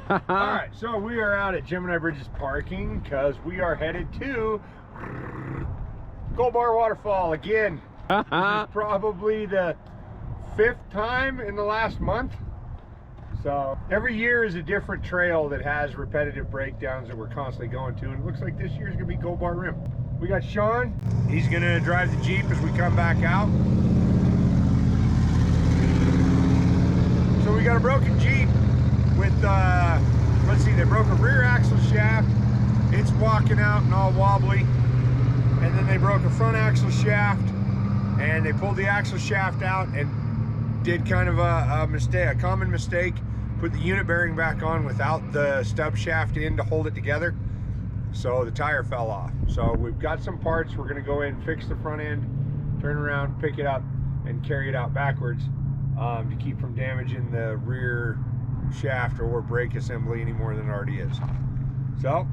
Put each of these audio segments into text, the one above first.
Alright, so we are out at Gemini Bridges parking because we are headed to Gold Bar Waterfall again. This is probably the 5th time in the last month. So every year is a different trail that has repetitive breakdowns that we're constantly going to, and it looks like this year's gonna be Gold Bar Rim. We got Sean, he's gonna drive the Jeep as we come back out. So we got a broken Jeep with, let's see, they broke a rear axle shaft. It's walking out and all wobbly. And then they broke a front axle shaft, and they pulled the axle shaft out and did kind of a mistake, a common mistake. Put the unit bearing back on without the stub shaft in to hold it together. So the tire fell off. So we've got some parts. We're gonna go in, fix the front end, turn around, pick it up, and carry it out backwards to keep from damaging the rear shaft or brake assembly any more than it already is. So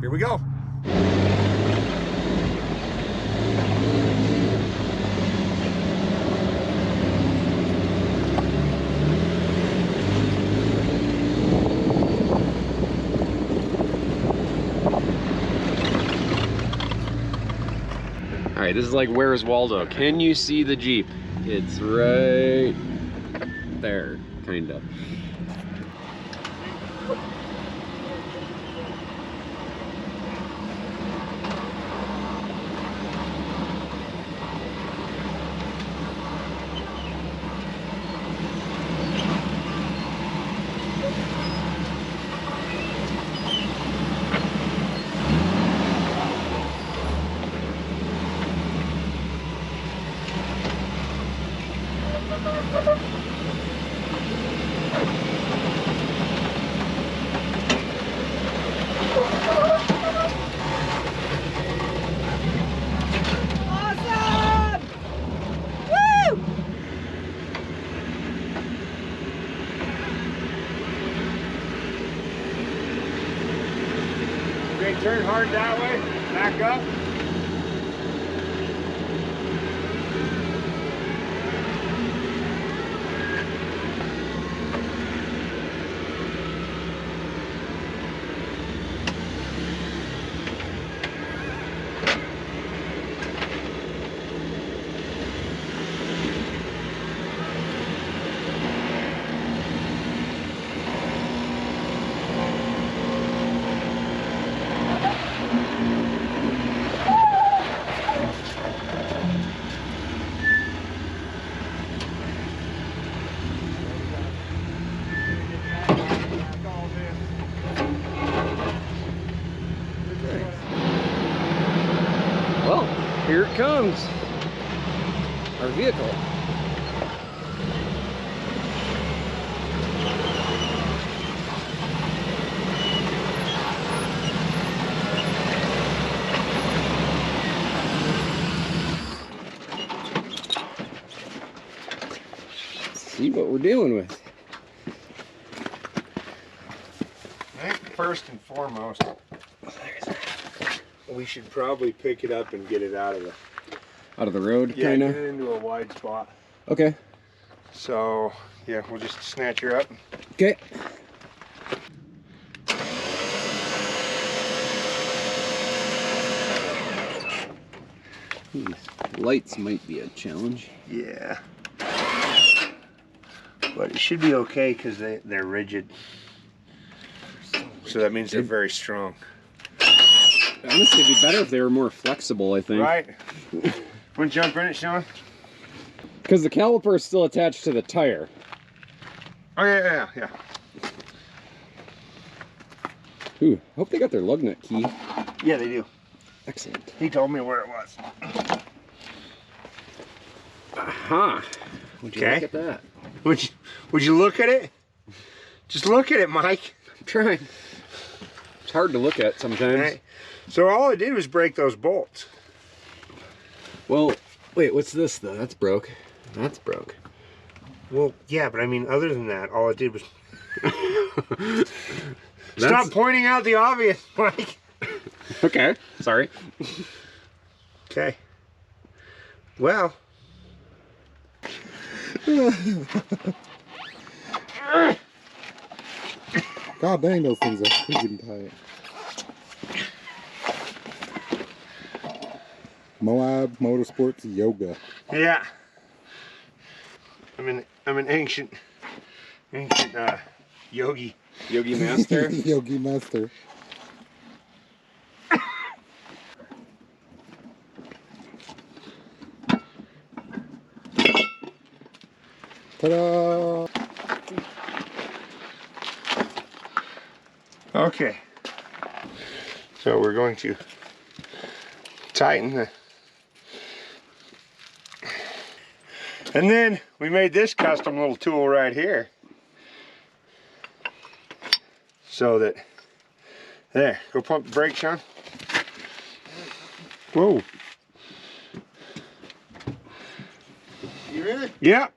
here we go. All right, this is like Where's Waldo? Can you see the Jeep? It's right there, kind of. Okay, turn hard that way, back up. Well, here it comes. Our vehicle. See what we're dealing with. I think first and foremost, we should probably pick it up and get it out of the road, yeah, kind get of. it into a wide spot. Okay. So yeah, we'll just snatch her up. Okay. These lights might be a challenge. Yeah, but it should be okay because they're rigid. So that means they're very strong. Honestly, it'd be better if they were more flexible, I think. Right? Want to jump in it, Sean? Because the caliper is still attached to the tire. Oh yeah. Ooh, hope they got their lug nut key. Yeah, they do. Excellent. He told me where it was. Aha. Would you look at that? Would you look at it? Just look at it, Mike. I'm trying. It's hard to look at sometimes. Right. So all I did was break those bolts. Well, wait, what's this though? That's broke. That's broke. Well, yeah, but I mean, other than that, all I did was... Stop pointing out the obvious, Mike. Okay, sorry. Okay. Well. God dang, those things are freaking tight. Moab Motorsports Yoga. Yeah. I'm an ancient yogi. Yogi Master. Yogi Master. Ta-da! Okay. So we're going to tighten the... And then we made this custom little tool right here. So that... There, go pump the brakes, Sean. Whoa. You ready? Yep.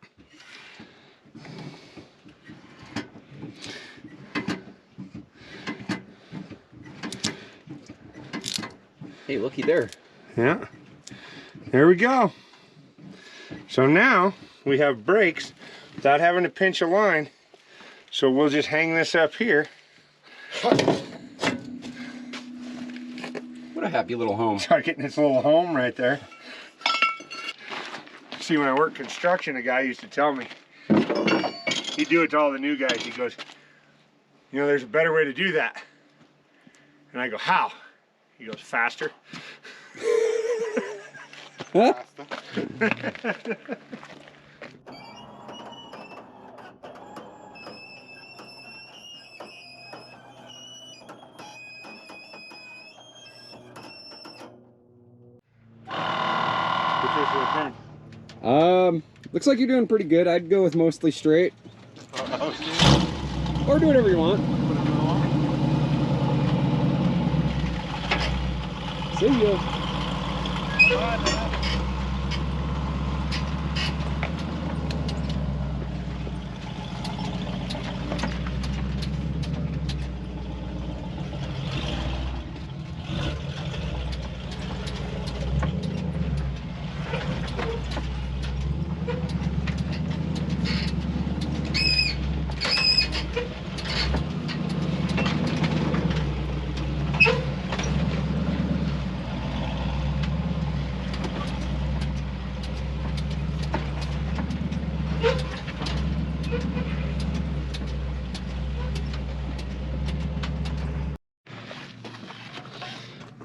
Hey, looky there. Yeah. There we go. So now we have brakes without having to pinch a line. So we'll just hang this up here. What a happy little home. Start getting this little home right there. See, when I worked construction, a guy used to tell me, he'd do it to all the new guys. He goes, you know, there's a better way to do that. And I go, how? He goes, faster. Looks like you're doing pretty good. I'd go with mostly straight. Or do whatever you want. See ya.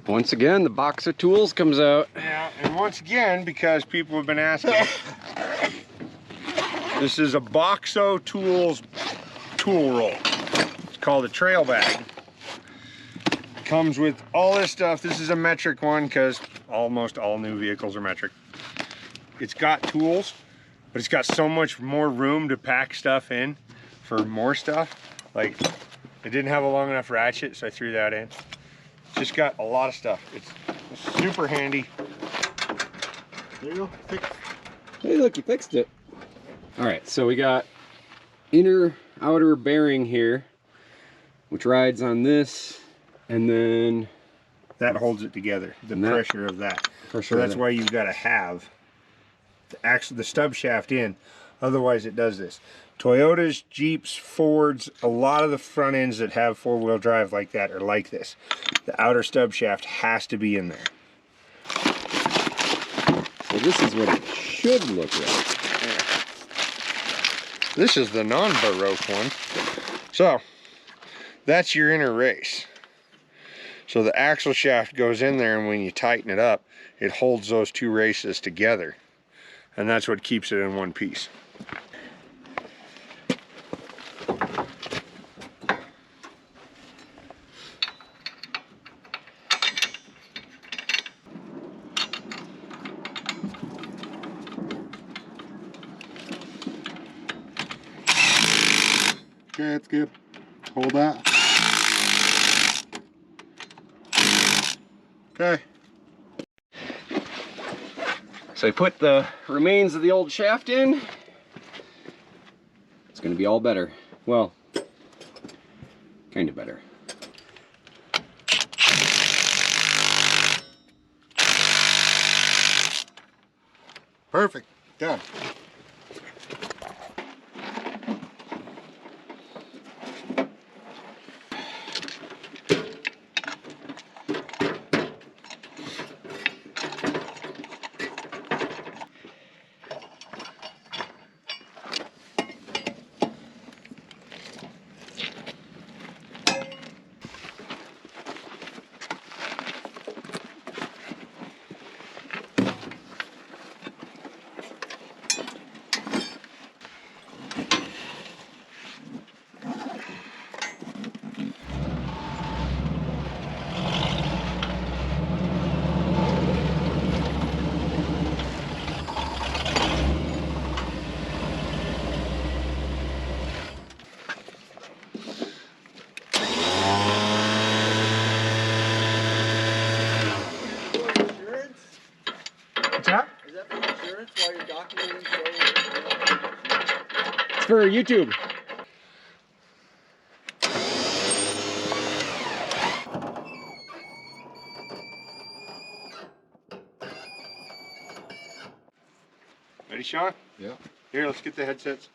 Once again, the box of tools comes out. Yeah, and once again, because people have been asking, this is a Boxo Tools tool roll. It's called a trail bag. Comes with all this stuff. This is a metric one because almost all new vehicles are metric. It's got tools, but it's got so much more room to pack stuff in for more stuff. Like, it didn't have a long enough ratchet, so I threw that in. Just got a lot of stuff. It's super handy. There you go. Fixed. Hey, look, you fixed it. All right, so we got inner outer bearing here, which rides on this, and then that holds it together. The pressure of that. Pressure. So that's why you've got to have the stub shaft in. Otherwise, it does this. Toyotas, Jeeps, Fords, a lot of the front ends that have four-wheel drive like that are like this. The outer stub shaft has to be in there. So this is what it should look like. Yeah. This is the non-Baroque one. So, that's your inner race. So the axle shaft goes in there, and when you tighten it up, it holds those two races together. And that's what keeps it in one piece. Okay, that's good. Hold that. Okay. So I put the remains of the old shaft in. It's gonna be all better. Well, kind of better. Perfect. Done. for YouTube. Ready, Sean? Yeah. Here, let's get the headsets.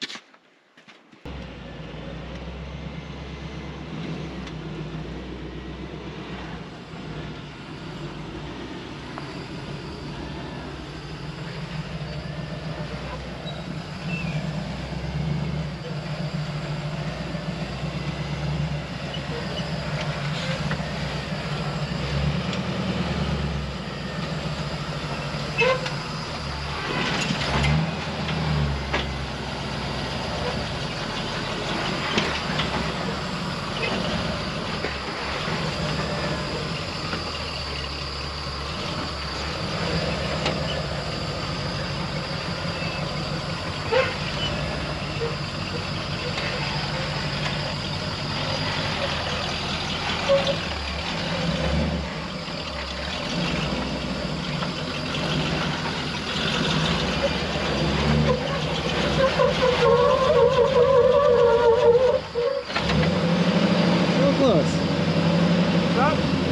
Close.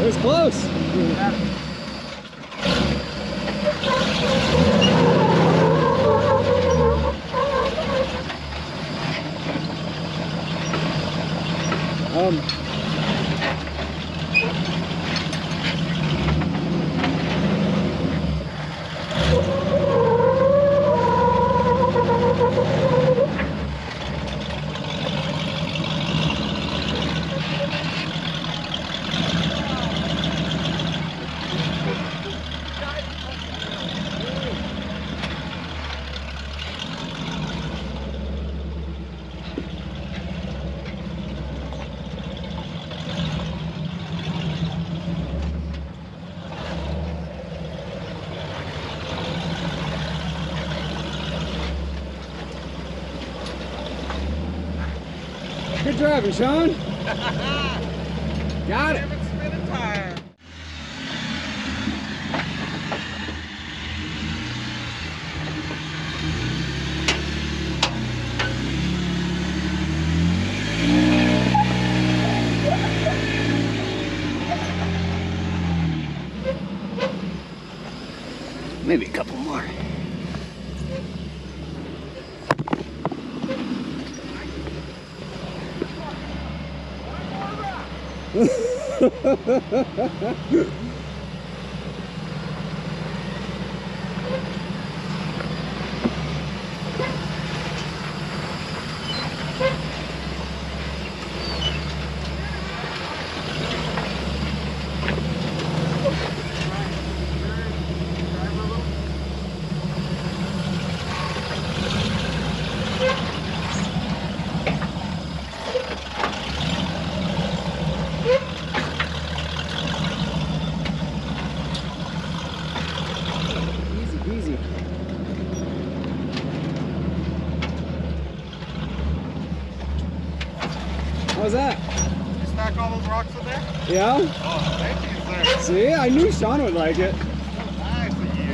It was close. Good driving, Sean. Got it. Maybe a couple more. Easy. How's that? You stack all those rocks in there? Yeah? Oh, thank you, sir. See, I knew Sean would like it. Nice of you.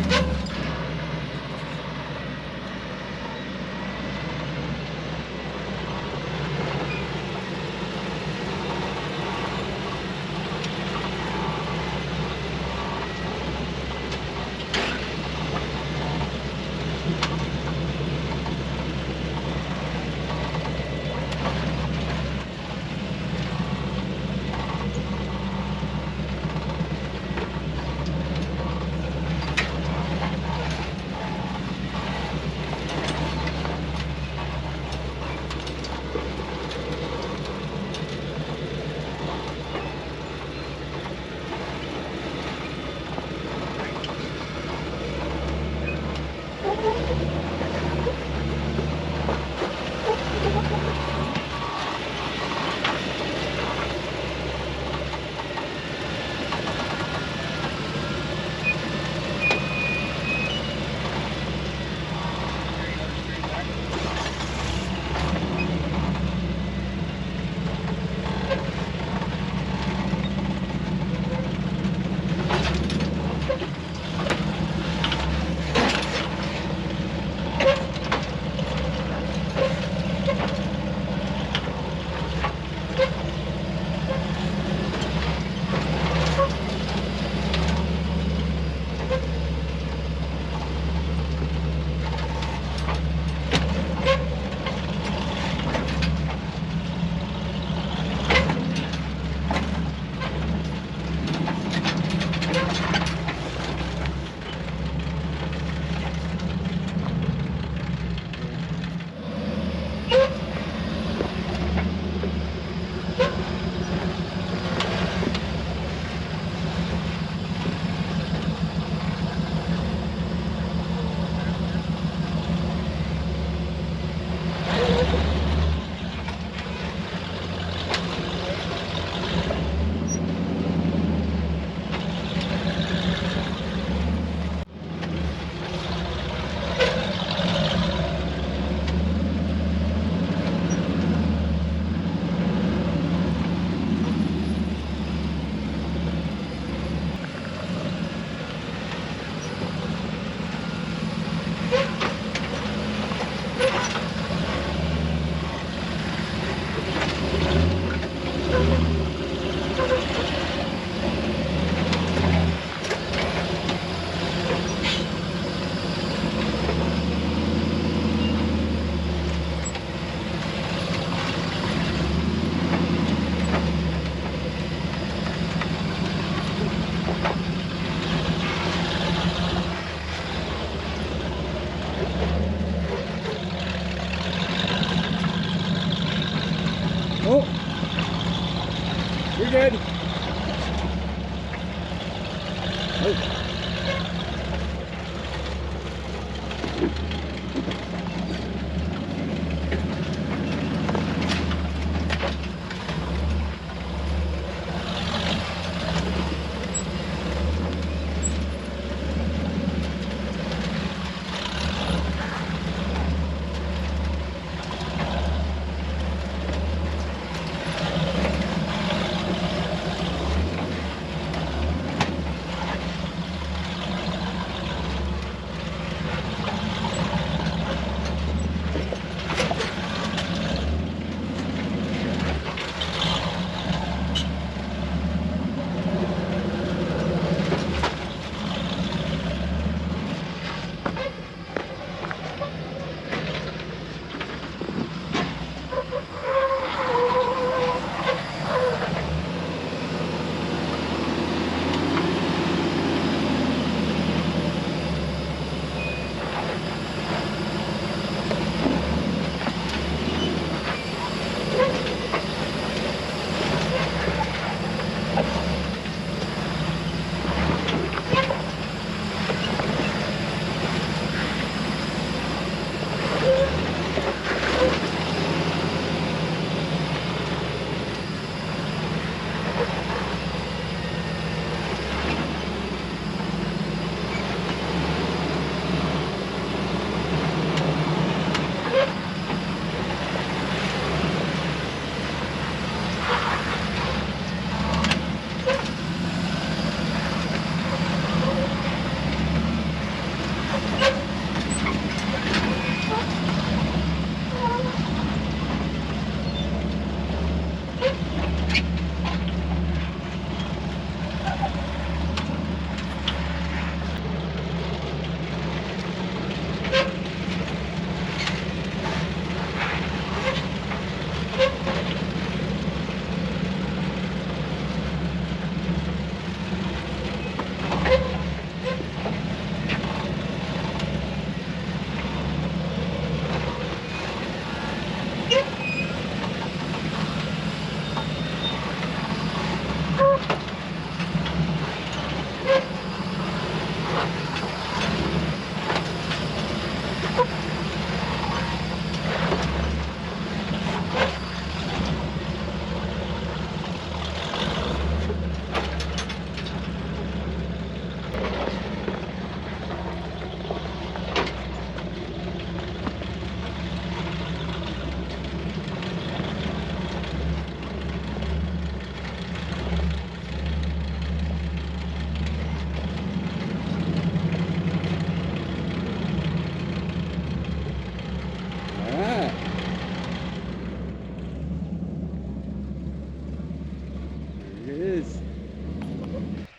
You're good. Oh.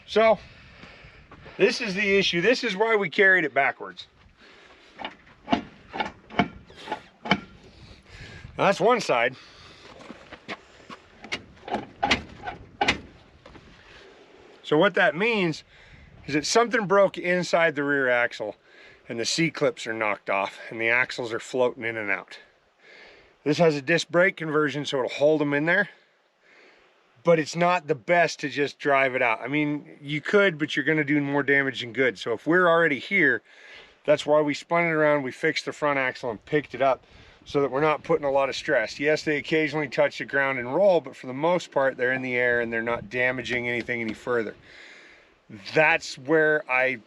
So this is the issue. This is why we carried it backwards. Now, that's one side. So what that means is that something broke inside the rear axle and the C-clips are knocked off and the axles are floating in and out. This has a disc brake conversion, so it'll hold them in there. But it's not the best to just drive it out. I mean, you could, but you're gonna do more damage than good. So if we're already here, that's why we spun it around, we fixed the front axle and picked it up so that we're not putting a lot of stress. Yes, they occasionally touch the ground and roll, but for the most part, they're in the air and they're not damaging anything any further. That's where I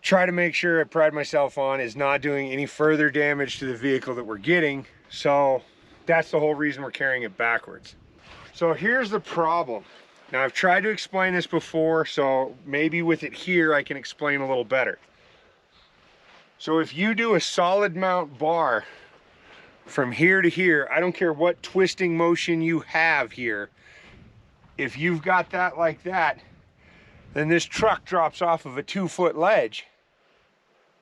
try to make sure I pride myself on, is not doing any further damage to the vehicle that we're getting. So that's the whole reason we're carrying it backwards. So here's the problem. Now, I've tried to explain this before, so maybe with it here I can explain a little better. So if you do a solid mount bar from here to here, I don't care what twisting motion you have here, if you've got that like that, then this truck drops off of a 2-foot ledge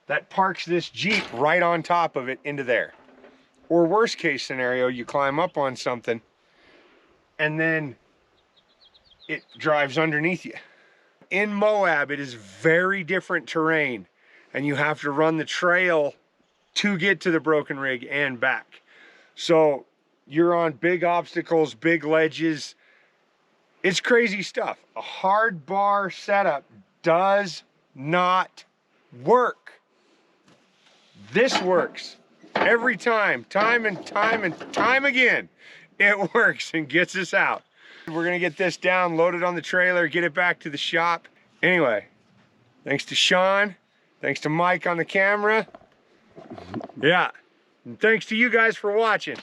that parks this Jeep right on top of it into there. Or worst case scenario, you climb up on something and then it drives underneath you. In Moab, it is very different terrain, and you have to run the trail to get to the broken rig and back. So you're on big obstacles, big ledges, It's crazy stuff. A hard bar setup does not work. This works every time, time and time again. It works and gets us out. We're gonna get this down, load it on the trailer, get it back to the shop. Anyway, thanks to Sean, thanks to Mike on the camera. Yeah, and thanks to you guys for watching.